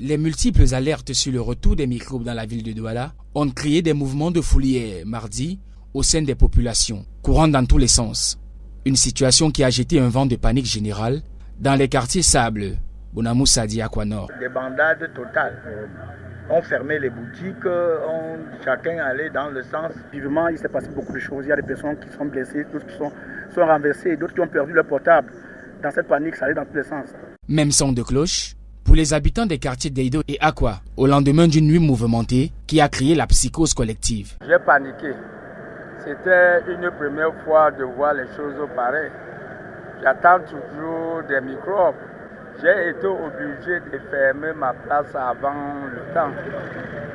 Les multiples alertes sur le retour des microbes dans la ville de Douala ont créé des mouvements de folie mardi au sein des populations, courant dans tous les sens. Une situation qui a jeté un vent de panique générale dans les quartiers Sable, Bonamoussadi, Aquanor. Des bandades totales. On fermait les boutiques, chacun allait dans le sens. Vivement, il s'est passé beaucoup de choses. Il y a des personnes qui sont blessées, d'autres qui sont renversées, d'autres qui ont perdu leur portable. Dans cette panique, ça allait dans tous les sens. Même son de cloche pour les habitants des quartiers d'Eido et Aqua, au lendemain d'une nuit mouvementée qui a créé la psychose collective. J'ai paniqué. C'était une première fois de voir les choses pareilles. J'attends toujours des microbes. J'ai été obligé de fermer ma place avant le temps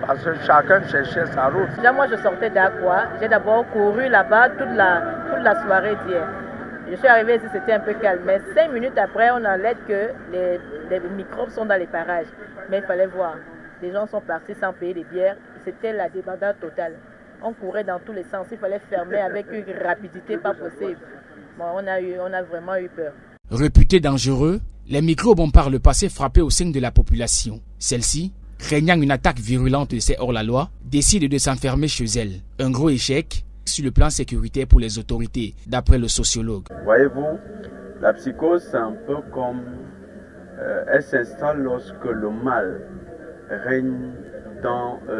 parce que chacun cherchait sa route. Déjà, moi, je sortais d'Aqua. J'ai d'abord couru là-bas toute la soirée d'hier. Je suis arrivée ici, c'était un peu calme. Mais 5 minutes après, on alerte que les microbes sont dans les parages. Mais il fallait voir. Les gens sont partis sans payer les bières. C'était la débandade totale. On courait dans tous les sens. Il fallait fermer avec une rapidité pas possible. Bon, on a vraiment eu peur. Réputés dangereux, les microbes ont par le passé frappé au sein de la population. Celle-ci, craignant une attaque virulente de ces hors-la-loi, décide de s'enfermer chez elle. Un gros échec sur le plan sécuritaire pour les autorités, d'après le sociologue. Voyez-vous, la psychose, c'est un peu comme elle s'installe lorsque le mal règne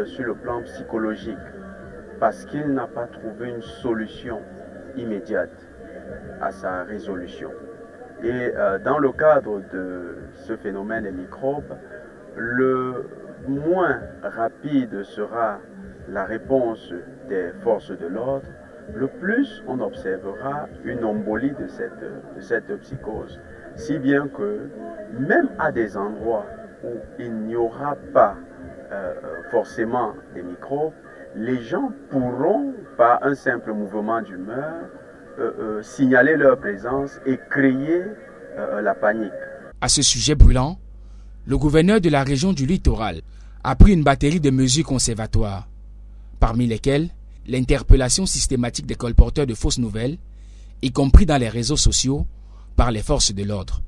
sur le plan psychologique, parce qu'il n'a pas trouvé une solution immédiate à sa résolution. Et dans le cadre de ce phénomène des microbes, le moins rapide sera la réponse des forces de l'ordre, le plus on observera une embolie de cette psychose. Si bien que même à des endroits où il n'y aura pas forcément des microbes, les gens pourront, par un simple mouvement d'humeur, signaler leur présence et créer la panique. À ce sujet brûlant, le gouverneur de la région du littoral a pris une batterie de mesures conservatoires, parmi lesquelles l'interpellation systématique des colporteurs de fausses nouvelles, y compris dans les réseaux sociaux, par les forces de l'ordre.